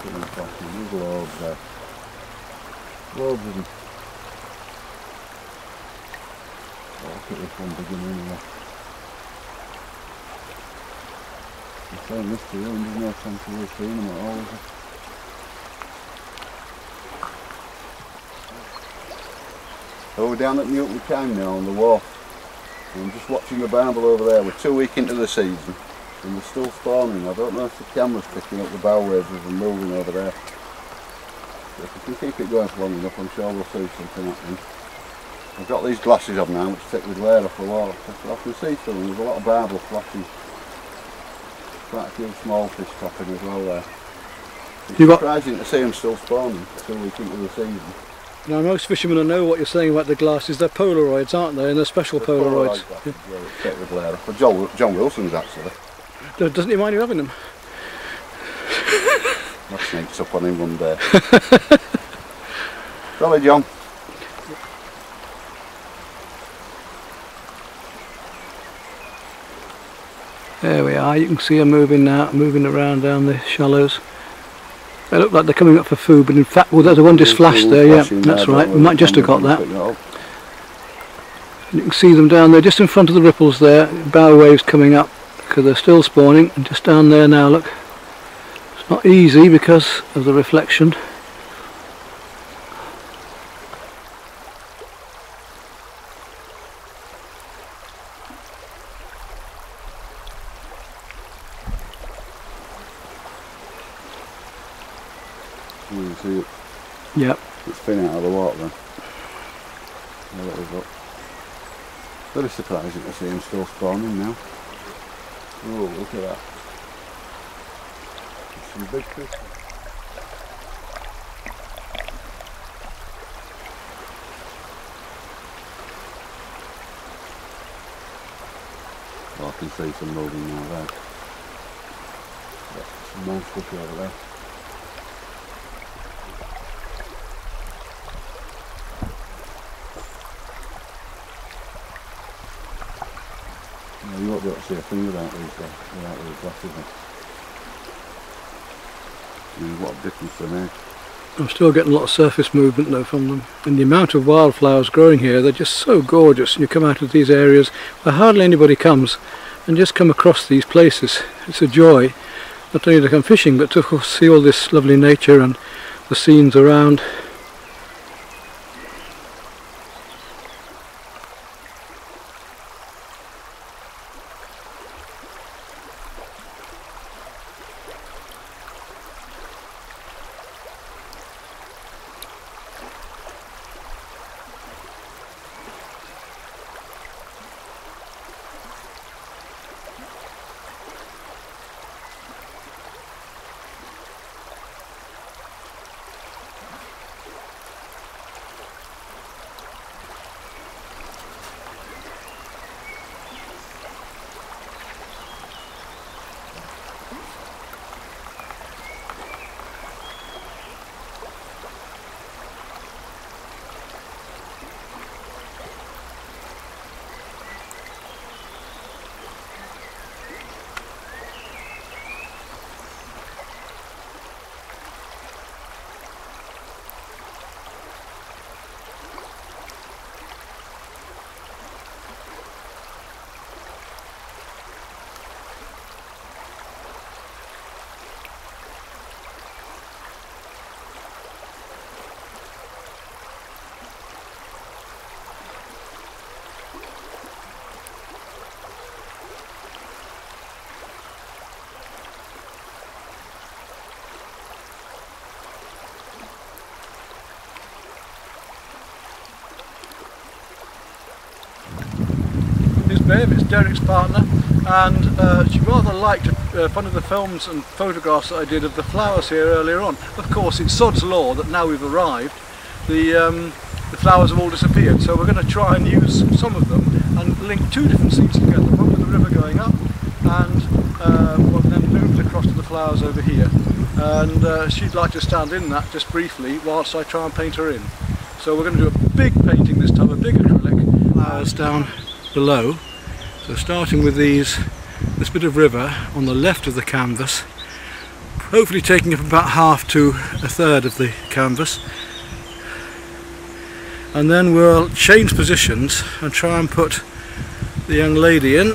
at them flashing. There's loads there. Loads of them. Oh, look at this one beginning anyway. I'm saying this to you, and there's no chance of you seeing them at all, is there? So we're down at Newton Cam now on the wharf. I'm just watching the barbel over there. We're 2 weeks into the season and they're still spawning. I don't know if the camera's picking up the bow waves as they're moving over there. So if we can keep it going for long enough, I'm sure we'll see something happening. I've got these glasses on now which take the glare off the water. So I can see through them. There's a lot of barbel flashing. Quite a few small fish trapping as well there. It's surprising to see them still spawning 2 weeks into the season. Now most fishermen will know what you're saying about the glasses. They're Polaroids, aren't they? And they're special Polaroids. Yeah. Take the glare off. Well, John Wilson's actually. Doesn't he mind you having them? I sneaked up on him one day. Sorry, John. There we are. You can see them moving now, moving around down the shallows. They look like they're coming up for food, but in fact, well, there's the one just flashed there, yeah, that's right, we might just have got that. You can see them down there, just in front of the ripples there, bow waves coming up, because they're still spawning, and just down there now, look. It's not easy because of the reflection. You can see it. Yep. It's spinning out of the water then. There it is, look. Very surprising to see him still spawning now. Oh, look at that. There's some big fish. Oh, I can see some moving now there. Yeah, some more stuff over there. You won't be able to see a thing without these glasses on. I mean, what a difference they make. I'm still getting a lot of surface movement though from them. And the amount of wildflowers growing here, they're just so gorgeous. And you come out of these areas where hardly anybody comes and just come across these places. It's a joy, not only to come fishing, but to see all this lovely nature and the scenes around. Bev, it's Derek's partner, and she rather liked one of the films and photographs that I did of the flowers here earlier on. Of course, it's sod's law that now we've arrived, the flowers have all disappeared, so we're going to try and use some of them and link two different scenes together, one with the river going up and then moved across to the flowers over here. And she'd like to stand in that just briefly whilst I try and paint her in. So we're going to do a big painting this time, a big acrylic. Flowers down below. So starting with this bit of river on the left of the canvas, hopefully taking up about half to a third of the canvas, and then we'll change positions and try and put the young lady in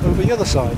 over the other side.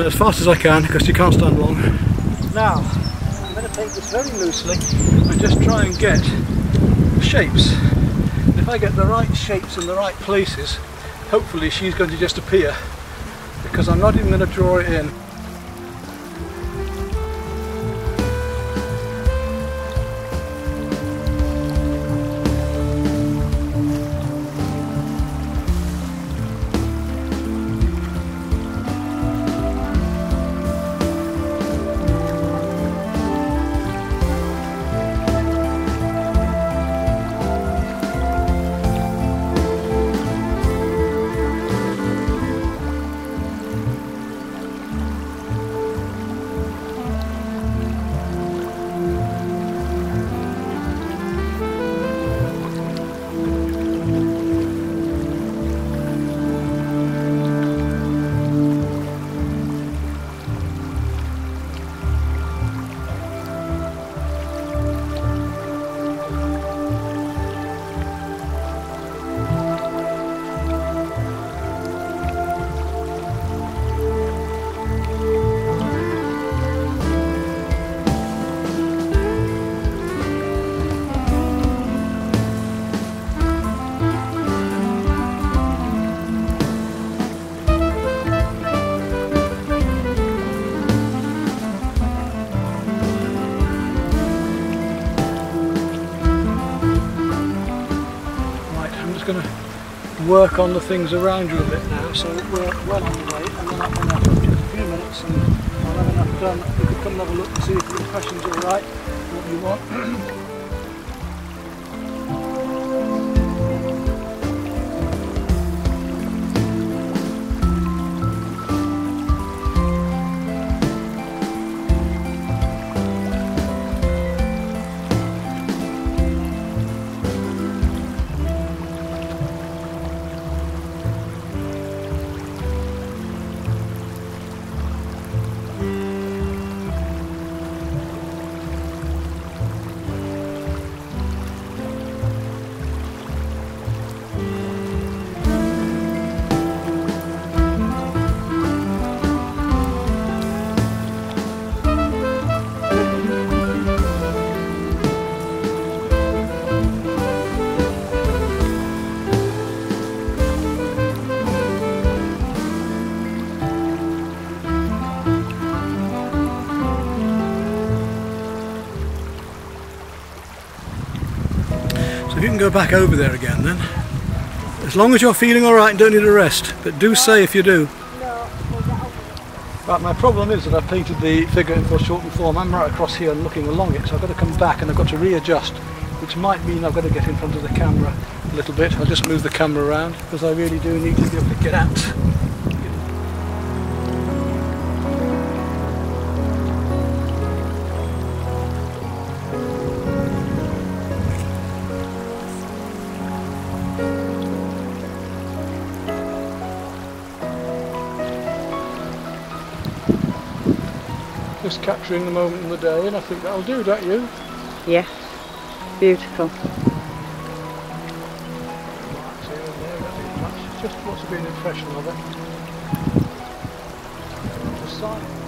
as fast as I can because you can't stand long. Now, I'm going to paint this very loosely and just try and get shapes. And if I get the right shapes in the right places, hopefully she's going to just appear, because I'm not even going to draw it in. Going to work on the things around you a bit now, so we're well on the way, and then I'm going to have just a few minutes, and I'll have enough done. You can come and have a look and see if the impressions are right, what you want. So if you can go back over there again then, as long as you're feeling alright and don't need a rest, but do say if you do. Right, my problem is that I've painted the figure in full shortened form. I'm right across here and looking along it, so I've got to come back and I've got to readjust, which might mean I've got to get in front of the camera a little bit. I'll just move the camera around because I really do need to be able to get out. Just capturing the moment in the day, and I think that'll do, don't you? Yeah, beautiful. Just wants to be an impression of it. The side.